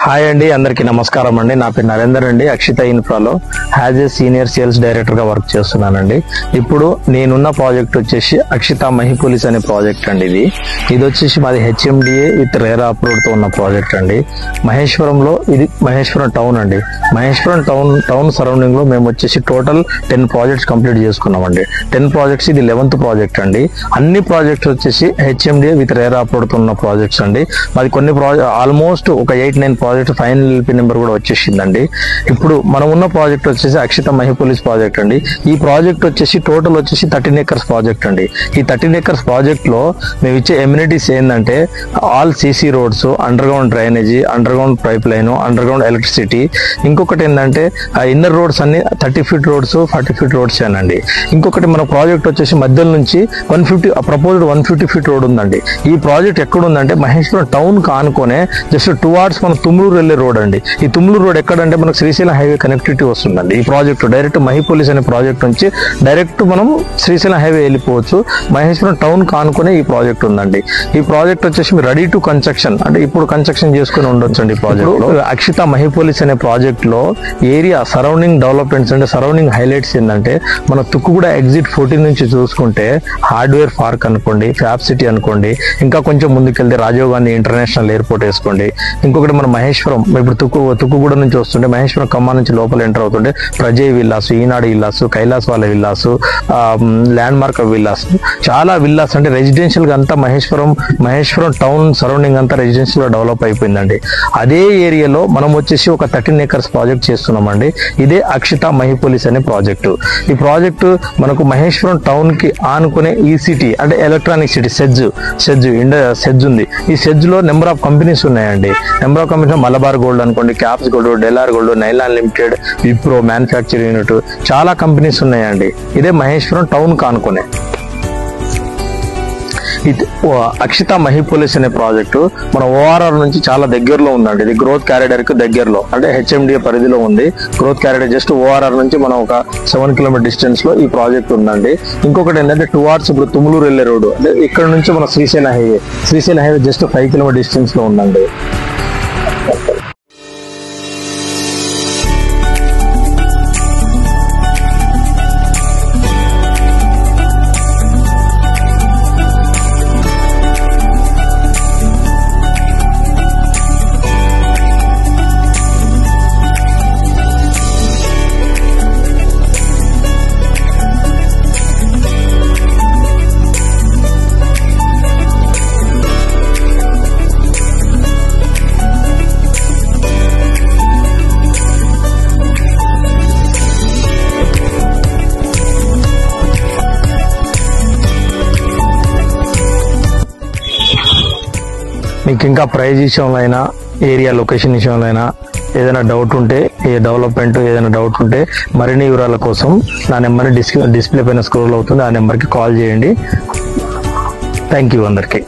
Hi అండి, అందరికీ నమస్కారం అండి. నా పేరు నరేందర్ అండి. అక్షిత ఇన్ఫ్రాలో as a senior sales director గా వర్క్ చేస్తున్నానండి. ఇప్పుడు నేనున్న ప్రాజెక్ట్ వచ్చేసి అక్షిత మహిపోలిస్ అనే ప్రాజెక్ట్ అండి. ఇది వచ్చేసి మాది హెచ్ఎండిఏ విత్ రేరా అప్రూవ్డ్ తో ఉన్న ప్రాజెక్ట్ అండి. మహేశ్వరంలో ఇది మహేశ్వరం టౌన్ అండి. మహేశ్వరం టౌన్ సరౌండింగ్ లో మేము వచ్చేసి టోటల్ 10 ప్రాజెక్ట్స్ కంప్లీట్ చేసుకున్నామండి. 10 ప్రాజెక్ట్స్, ఇది 11th ప్రాజెక్ట్ అండి. అన్ని ప్రాజెక్ట్స్ వచ్చేసి హెచ్ఎండిఏ విత్ రేరా అప్రూవ్డ్ తో ఉన్న ప్రాజెక్ట్స్ అండి. మాది కొన్ని ఆల్మోస్ట్ ఒక 8-9 ప్రాజెక్ట్ ఫైనల్ ఎల్పీ నెంబర్ కూడా వచ్చేసిందండి. ఇప్పుడు మనం ఉన్న ప్రాజెక్ట్ వచ్చేసి అక్షిత మహిపోలిస్ ప్రాజెక్ట్ అండి. ఈ ప్రాజెక్ట్ వచ్చేసి టోటల్ వచ్చేసి 13 acres ప్రాజెక్ట్ అండి. ఈ 13 acres ప్రాజెక్ట్ లో మేము ఇచ్చే ఎమ్యూనిటీస్ ఏంటంటే al Sisi roads, under ground drainage, under ground pipe line, under ground electricity. ఇంకొకటి ఏంటంటే ఇన్నర్ రోడ్స్ అన్ని 30 feet రోడ్స్, 40 feet రోడ్స్ అండి. ఇంకొకటి మన ప్రాజెక్ట్ వచ్చేసి మధ్యలో నుంచి 150 150 feet రోడ్ ఉందండి. ఈ ప్రాజెక్ట్ ఎక్కడ ఉందంటే మహేశ్వరం టౌన్ కానుకొనే జస్ట్ 2 hours మన తుమ్లూరు వెళ్లే రోడ్ అండి. ఈ తుమ్లూరు రోడ్ ఎక్కడంటే మనకు శ్రీశైలం హైవే కనెక్టివిటీ వస్తుందండి. ఈ ప్రాజెక్ట్ డైరెక్ట్ మహిపోలిస్ అనే ప్రాజెక్ట్ నుంచి డైరెక్ట్ మనం శ్రీశైలం హైవే వెళ్ళిపోవచ్చు. మహేశ్వరం టౌన్ కానుకునే ఈ ప్రాజెక్ట్ ఉందండి. ఈ ప్రాజెక్ట్ వచ్చేసి రెడీ టు కన్స్ట్రక్షన్, అంటే ఇప్పుడు కన్స్ట్రక్షన్ చేసుకుని ఉండొచ్చు అండి. ప్రాజెక్ట్ అక్షిత మహిపోలిస్ అనే ప్రాజెక్ట్ లో ఏరియా సరౌండింగ్ డెవలప్మెంట్స్ అంటే సరౌండింగ్ హైలైట్స్ ఏంటంటే మన తుక్కుగూడ ఎగ్జిట్ 14 నుంచి చూసుకుంటే హార్డ్వేర్ పార్క్ అనుకోండి, ఫ్యాబ్ సిటీ అనుకోండి, ఇంకా కొంచెం ముందుకెళ్తే రాజీవ్ గాంధీ ఇంటర్నేషనల్ ఎయిర్పోర్ట్ వేసుకోండి. ఇంకొకటి మన మహేశ్వరం ఇప్పుడు తుక్కుగూడ నుంచి వస్తుంటే మహేశ్వరం ఖమ్మం నుంచి లోపల ఎంటర్ అవుతుంటే ప్రజయ్ విల్లాస్, ఈనాడు విల్లాస్, కైలాస్ వాళ్ళ విల్లాస్, ల్యాండ్ మార్క్ విల్లాస్, చాలా విల్లాస్ అంటే రెసిడెన్షియల్ గా అంతా మహేశ్వరం టౌన్ సరౌండింగ్ అంతా రెసిడెన్షియల్ గా డెవలప్ అయిపోయిందండి. అదే ఏరియాలో మనం వచ్చేసి ఒక 13 acres ప్రాజెక్ట్ చేస్తున్నామండి. ఇదే అక్షిత మహిపోలిస్ అనే ప్రాజెక్టు. ఈ ప్రాజెక్టు మనకు మహేశ్వరం టౌన్ కి ఆనుకునే ఈసిటీ అంటే ఎలక్ట్రానిక్ సిటీ సెజ్ ఉంది. ఈ సెజ్ లో నెంబర్ ఆఫ్ కంపెనీస్ ఉన్నాయండి. Number of companies Malabar Gold అనుకోండి, క్యాప్స్ గోల్డ్, డెలార్ gold, nylon limited, Wipro, manufacturing unit, చాలా కంపెనీస్ ఉన్నాయండి. ఇదే మహేశ్వరం టౌన్ కానుకునే అక్షిత మహిపోలిస్ అనే ప్రాజెక్టు మన ఓఆర్ఆర్ నుంచి చాలా దగ్గరలో ఉందండి. ఇది గ్రోత్ క్యారిడర్ కి దగ్గరలో, అంటే హెచ్ఎండిఏ పరిధిలో ఉంది. గ్రోత్ క్యారిడర్ జస్ట్ ఓఆర్ఆర్ నుంచి మనం ఒక 7 km డిస్టెన్స్ లో ఈ ప్రాజెక్ట్ ఉందండి. ఇంకొకటి ఏంటంటే 2 hours ఇప్పుడు తుమ్లూరు వెళ్లే రోడ్డు, అంటే ఇక్కడ నుంచి మన Srisailam highway just 5 km distance లో ఉందండి. మీకు ఇంకా ప్రైజ్ విషయంలో అయినా, ఏరియా లొకేషన్ విషయంలో అయినా ఏదైనా డౌట్ ఉంటే, ఏ డెవలప్మెంట్ ఏదైనా డౌట్ ఉంటే మరిన్ని వివరాల కోసం నా నెంబర్ డిస్ప్లే పైన స్క్రోల్ అవుతుంది. ఆ నెంబర్కి కాల్ చేయండి. థ్యాంక్ యూ అందరికీ.